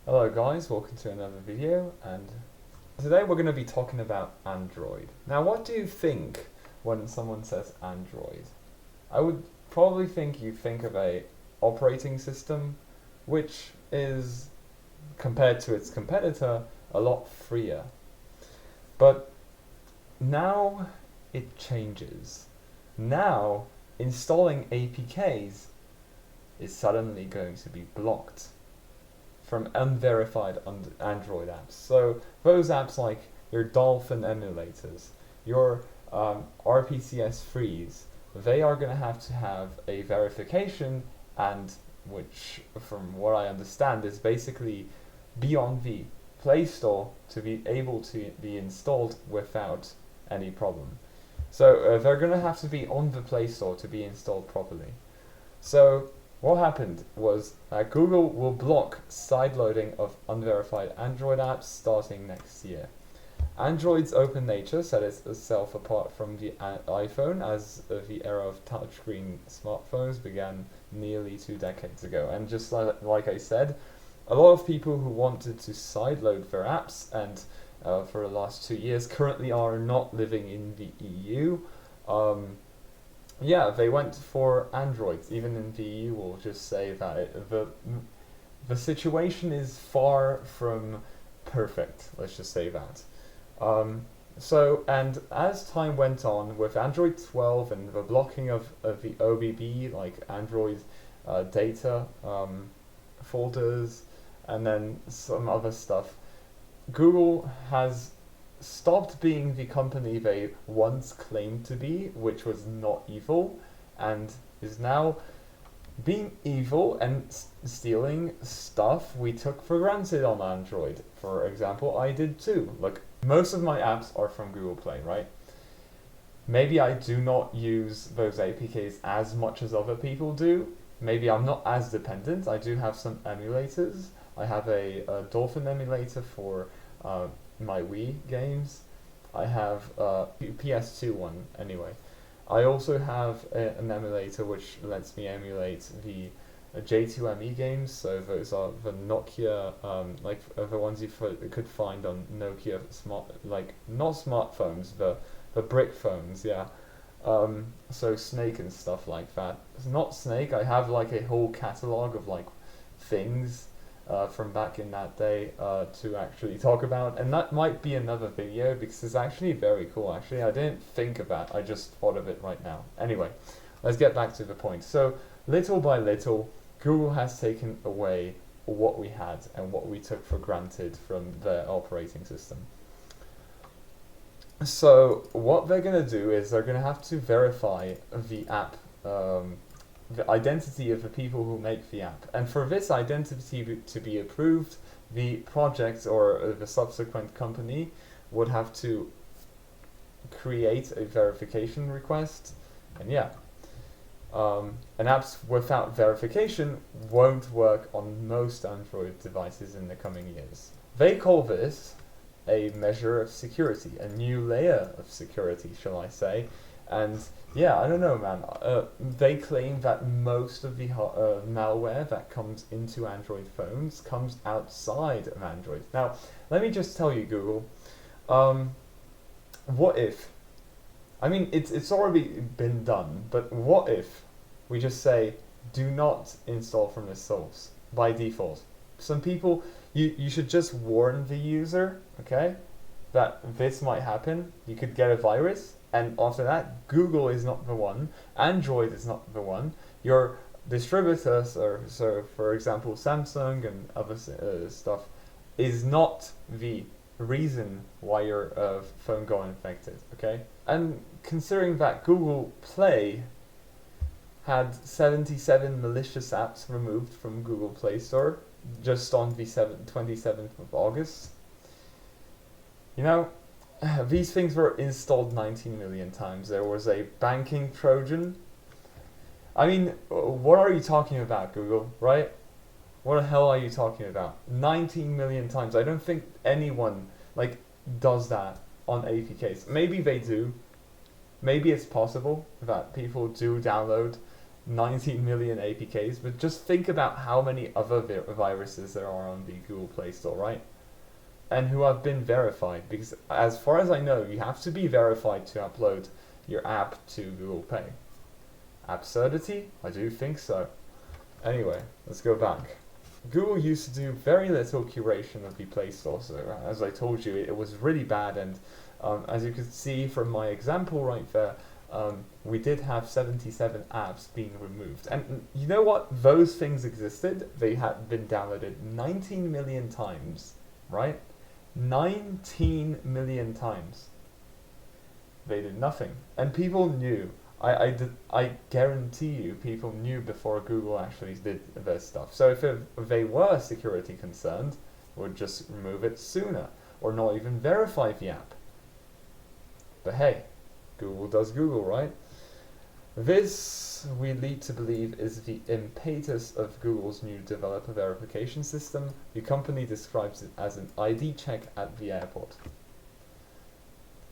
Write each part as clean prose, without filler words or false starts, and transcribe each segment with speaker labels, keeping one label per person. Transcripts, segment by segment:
Speaker 1: Hello guys, welcome to another video, and today we're going to be talking about Android. Now what do you think when someone says Android? I would probably think you think of a operating system which is, compared to its competitor, a lot freer. But now it changes. Now installing APKs is suddenly going to be blocked from unverified Android apps. So those apps like your Dolphin emulators, your RPCS freeze, they are going to have a verification, and which, from what I understand, is basically be on the Play Store to be able to be installed without any problem. So they're going to have to be on the Play Store to be installed properly. So what happened was Google will block sideloading of unverified Android apps starting next year. Android's open nature set itself apart from the iPhone, as the era of touchscreen smartphones began nearly 2 decades ago. And just like I said, a lot of people who wanted to sideload their apps and for the last 2 years currently are not living in the EU. Yeah, they went for Android. Even in the EU, we'll just say that the situation is far from perfect. Let's just say that. And as time went on, with Android 12 and the blocking of the OBB, like Android data folders, and then some other stuff, Google has stopped being the company they once claimed to be, which was not evil, and is now being evil and stealing stuff we took for granted on Android. For example, I did too. Look, most of my apps are from Google Play, right? Maybe I do not use those APKs as much as other people do. Maybe I'm not as dependent. I do have some emulators. I have a Dolphin emulator for my Wii games. I have a PS2 one anyway. I also have an emulator which lets me emulate the J2ME games, so those are the Nokia, like the ones you could find on Nokia not smartphones, the brick phones, yeah. So Snake and stuff like that. It's not Snake, I have like a whole catalogue of like things from back in that day to actually talk about, and that might be another video because it's actually very cool. Actually, I didn't think of that, I just thought of it right now. Anyway, let's get back to the point. So little by little, Google has taken away what we had and what we took for granted from their operating system. So what they're going to do is they're going to have to verify the app, the identity of the people who make the app, and for this identity to be approved, the project or the subsequent company would have to create a verification request, and yeah, and apps without verification won't work on most Android devices in the coming years. They call this a measure of security, a new layer of security, shall I say. And yeah, I don't know, man. They claim that most of the malware that comes into Android phones comes outside of Android. Now, let me just tell you, Google, what if, I mean, it's already been done, but what if we just say, do not install from this source by default? Some people, you should just warn the user, okay, that this might happen. You could get a virus, and after that, Google is not the one, Android is not the one, your distributors, so for example Samsung and other stuff, is not the reason why your phone got infected, okay? And considering that Google Play had 77 malicious apps removed from Google Play Store just on the 27th of August, you know, these things were installed 19 million times. There was a banking Trojan. I mean, what are you talking about, Google, right? What the hell are you talking about? 19 million times. I don't think anyone, like, does that on APKs. Maybe they do. Maybe it's possible that people do download 19 million APKs, but just think about how many other viruses there are on the Google Play Store, right? And who have been verified, because as far as I know, you have to be verified to upload your app to Google Play. Absurdity? I do think so. Anyway, let's go back. Google used to do very little curation of the Play Store, so as I told you, it was really bad, and as you can see from my example right there, we did have 77 apps being removed. And you know what? Those things existed. They had been downloaded 19 million times, right? 19 million times. They did nothing. And people knew. I guarantee you people knew before Google actually did their stuff. So if they were security concerned, would just remove it sooner, or not even verify the app. But hey, Google does Google, right? This, we lead to believe, is the impetus of Google's new developer verification system. The company describes it as an ID check at the airport.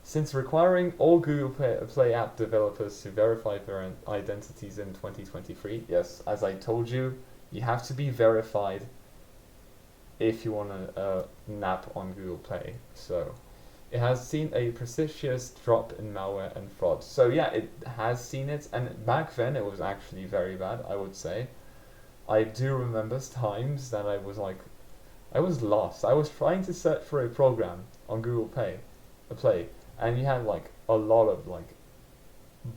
Speaker 1: Since requiring all Google Play app developers to verify their identities in 2023, yes, as I told you, you have to be verified if you want an app on Google Play. So it has seen a precipitous drop in malware and fraud. So yeah, it has seen it, and back then it was actually very bad, I would say. I do remember times that I was lost. I was trying to search for a program on Google Play, and you had like a lot of like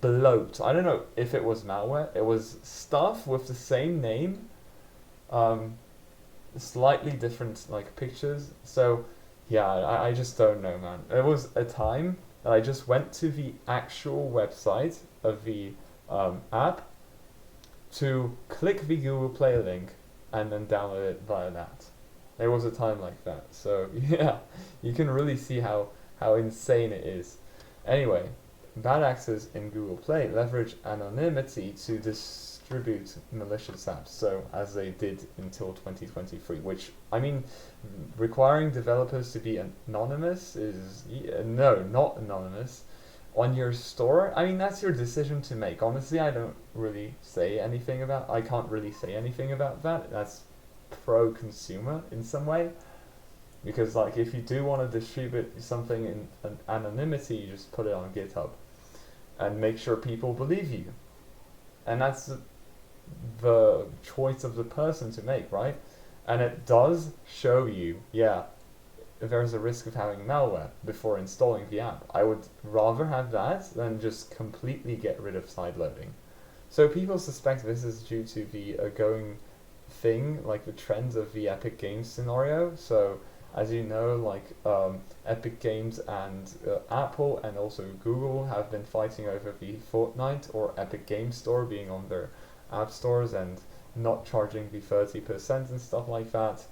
Speaker 1: bloat. I don't know if it was malware. It was stuff with the same name, slightly different like pictures. So yeah, I just don't know, man. There was a time that I just went to the actual website of the app to click the Google Play link and then download it via that. There was a time like that. So yeah, you can really see how insane it is. Anyway, bad actors in Google Play leverage anonymity to distribute malicious apps, so as they did until 2023, which, I mean, requiring developers to be anonymous is, no, not anonymous, on your store. I mean, that's your decision to make. Honestly, I can't really say anything about that. That's pro-consumer in some way. Because like if you do want to distribute something in an anonymity, you just put it on GitHub and make sure people believe you. And that's the choice of the person to make, right? And it does show you, yeah, there's a risk of having malware before installing the app. I would rather have that than just completely get rid of sideloading. So people suspect this is due to the going thing, like the trends of the Epic Games scenario. So as you know, like Epic Games and Apple and also Google have been fighting over the Fortnite or Epic Games Store being on their app stores and not charging the 30% and stuff like that.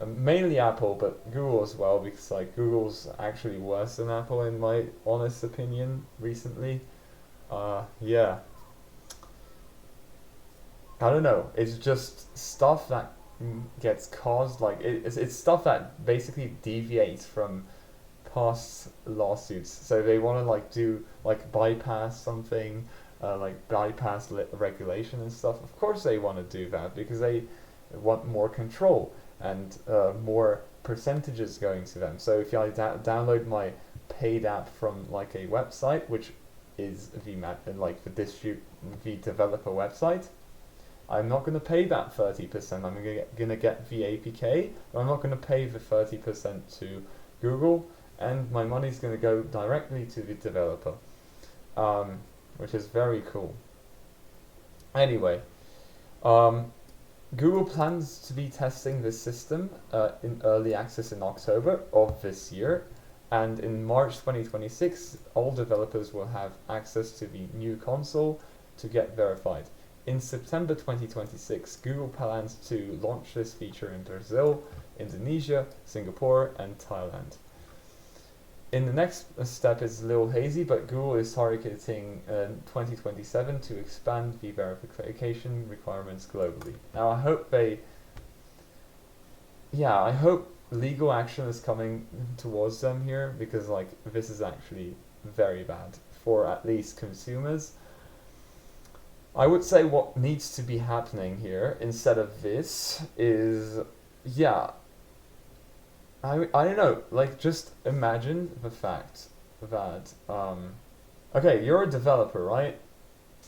Speaker 1: Mainly Apple, but Google as well, because like Google's actually worse than Apple in my honest opinion recently. Yeah. I don't know, it's just stuff that gets caused, like it's stuff that basically deviates from past lawsuits. So they want to like do like bypass something, like bypass regulation and stuff. Of course they want to do that because they want more control and more percentages going to them. So if I download my paid app from like a website, which is the developer website, I'm not going to pay that 30%. I'm going to get the APK, but I'm not going to pay the 30% to Google, and my money's going to go directly to the developer, which is very cool. Anyway, Google plans to be testing this system in early access in October of this year, and in March 2026, all developers will have access to the new console to get verified. In September 2026, Google plans to launch this feature in Brazil, Indonesia, Singapore, and Thailand. In the next step is a little hazy, but Google is targeting 2027 to expand the verification requirements globally. Now I hope I hope legal action is coming towards them here, because like this is actually very bad for at least consumers. I would say what needs to be happening here instead of this is, yeah, I don't know, like just imagine the fact that, okay, you're a developer, right?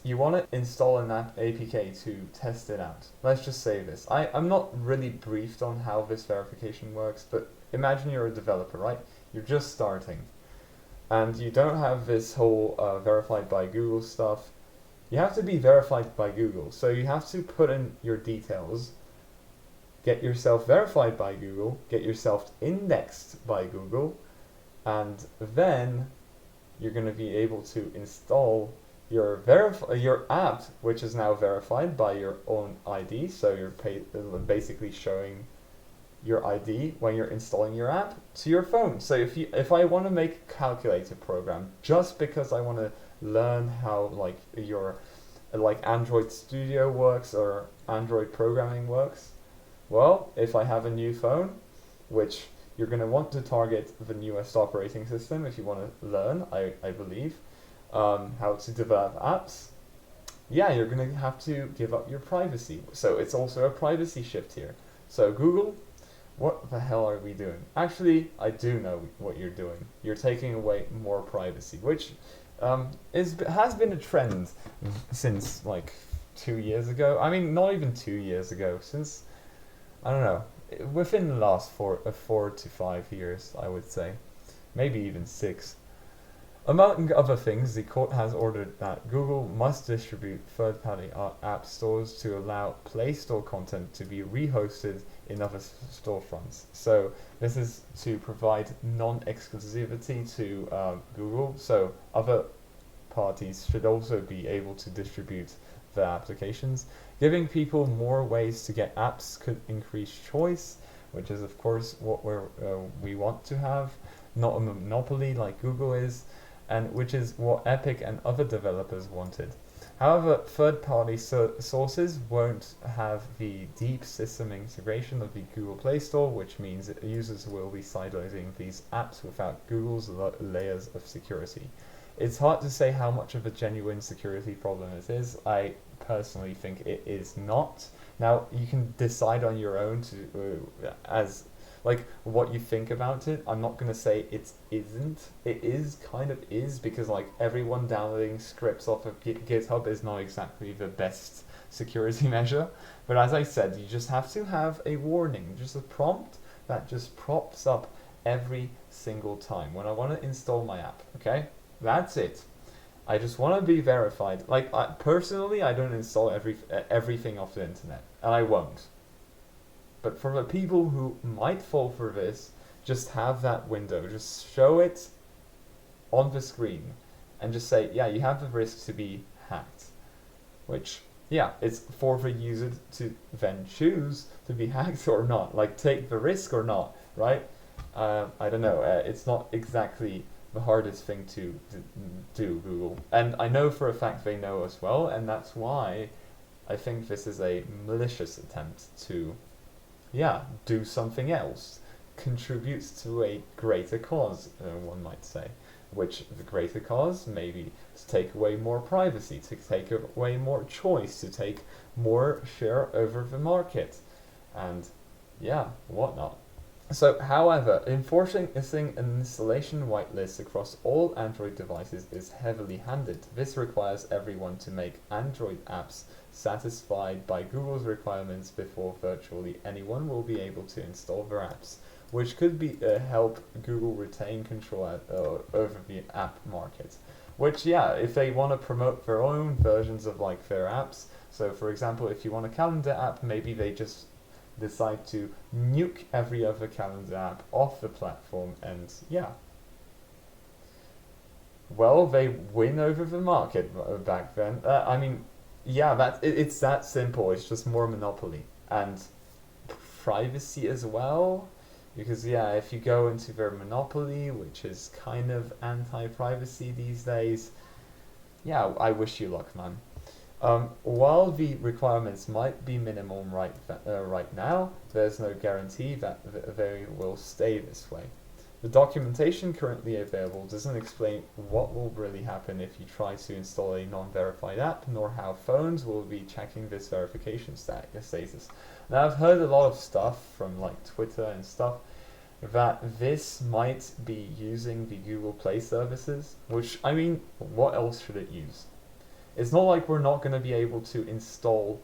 Speaker 1: You want to install an APK to test it out. Let's just say this. I'm not really briefed on how this verification works, but imagine you're a developer, right? You're just starting, and you don't have this whole verified by Google stuff. You have to be verified by Google, so you have to put in your details, get yourself verified by Google, get yourself indexed by Google, and then you're going to be able to install your app, which is now verified by your own ID. So you're basically showing your ID when you're installing your app to your phone. So if I want to make a calculator program just because I want to learn how like Android Studio works or Android programming works, well, if I have a new phone, which you're going to want to target the newest operating system if you want to learn, I believe, how to develop apps, yeah, you're going to have to give up your privacy. So it's also a privacy shift here. So Google, what the hell are we doing? Actually, I do know what you're doing. You're taking away more privacy, which has been a trend since like 2 years ago. I mean, not even 2 years ago, since, I don't know, within the last 4 to 5 years, I would say, maybe even 6. Among other things, the court has ordered that Google must distribute third-party app stores to allow Play Store content to be rehosted in other storefronts. So this is to provide non-exclusivity to Google, so other parties should also be able to distribute their applications. Giving people more ways to get apps could increase choice, which is of course what we want to have, not a monopoly like Google is, and which is what Epic and other developers wanted. However, third-party sources won't have the deep system integration of the Google Play Store, which means users will be sideloading these apps without Google's layers of security. It's hard to say how much of a genuine security problem it is. I personally think it is not. Now, you can decide on your own to as like what you think about it. I'm not going to say it isn't. It is, kind of is, because like everyone downloading scripts off of GitHub is not exactly the best security measure. But as I said, you just have to have a warning, just a prompt that just props up every single time when I want to install my app, okay? That's it. I just want to be verified. Like, personally, I don't install everything off the internet, and I won't. But for the people who might fall for this, just have that window. Just show it on the screen and just say, yeah, you have the risk to be hacked. Which, yeah, it's for the user to then choose to be hacked or not. Like, take the risk or not, right? I don't know. It's not exactly the hardest thing to do, Google. And I know for a fact they know as well, and that's why I think this is a malicious attempt to, yeah, do something else. Contributes to a greater cause, one might say. Which the greater cause maybe to take away more privacy, to take away more choice, to take more share over the market, and yeah, whatnot. So, however, enforcing an installation whitelist across all Android devices is heavily handed. This requires everyone to make Android apps satisfied by Google's requirements before virtually anyone will be able to install their apps, which could be help Google retain control over the app market. Which, yeah, if they want to promote their own versions of like their apps, so for example, if you want a calendar app, maybe they just decide to nuke every other calendar app off the platform, and yeah, well, they win over the market back then. I mean, yeah, it's that simple. It's just more monopoly and privacy as well, because yeah, if you go into their monopoly, which is kind of anti-privacy these days, yeah, I wish you luck, man. While the requirements might be minimum right now, there's no guarantee that they will stay this way. The documentation currently available doesn't explain what will really happen if you try to install a non-verified app, nor how phones will be checking this verification status. Now, I've heard a lot of stuff from like Twitter and stuff that this might be using the Google Play services, which, I mean, what else should it use? It's not like we're not going to be able to install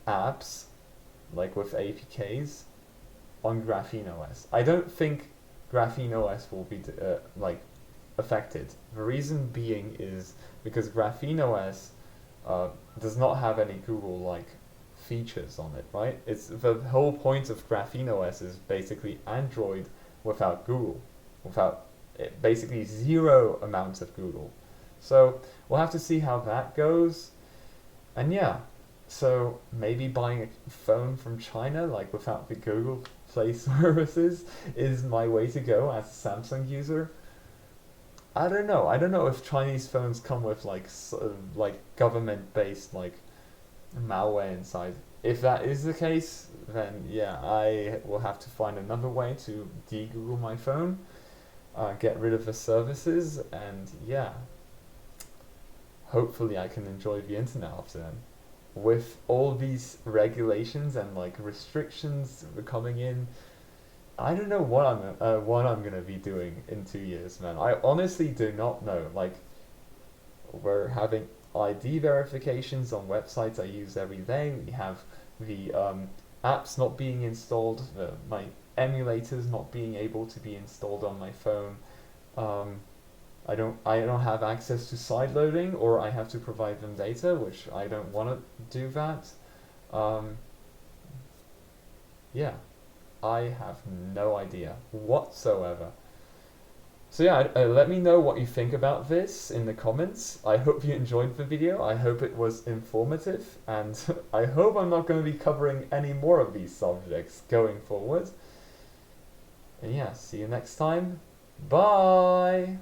Speaker 1: apps like with APKs on Graphene OS. I don't think Graphene OS will be like affected. The reason being is because Graphene OS does not have any Google like features on it, right? It's the whole point of Graphene OS is basically Android without Google, without basically zero amounts of Google. So we'll have to see how that goes. And yeah, so maybe buying a phone from China, like without the Google Play services, is my way to go as a Samsung user. I don't know. I don't know if Chinese phones come with like like government-based like malware inside. If that is the case, then yeah, I will have to find another way to de-Google my phone, get rid of the services, and yeah, hopefully I can enjoy the internet after then. With all these regulations and like restrictions coming in, I don't know what I'm gonna be doing in 2 years, man. I honestly do not know. Like, we're having ID verifications on websites I use every day. We have the apps not being installed, my emulators not being able to be installed on my phone. I don't have access to sideloading, or I have to provide them data, which I don't want to do that. Yeah, I have no idea whatsoever. So yeah, let me know what you think about this in the comments. I hope you enjoyed the video. I hope it was informative, and I hope I'm not going to be covering any more of these subjects going forward. And yeah, see you next time. Bye!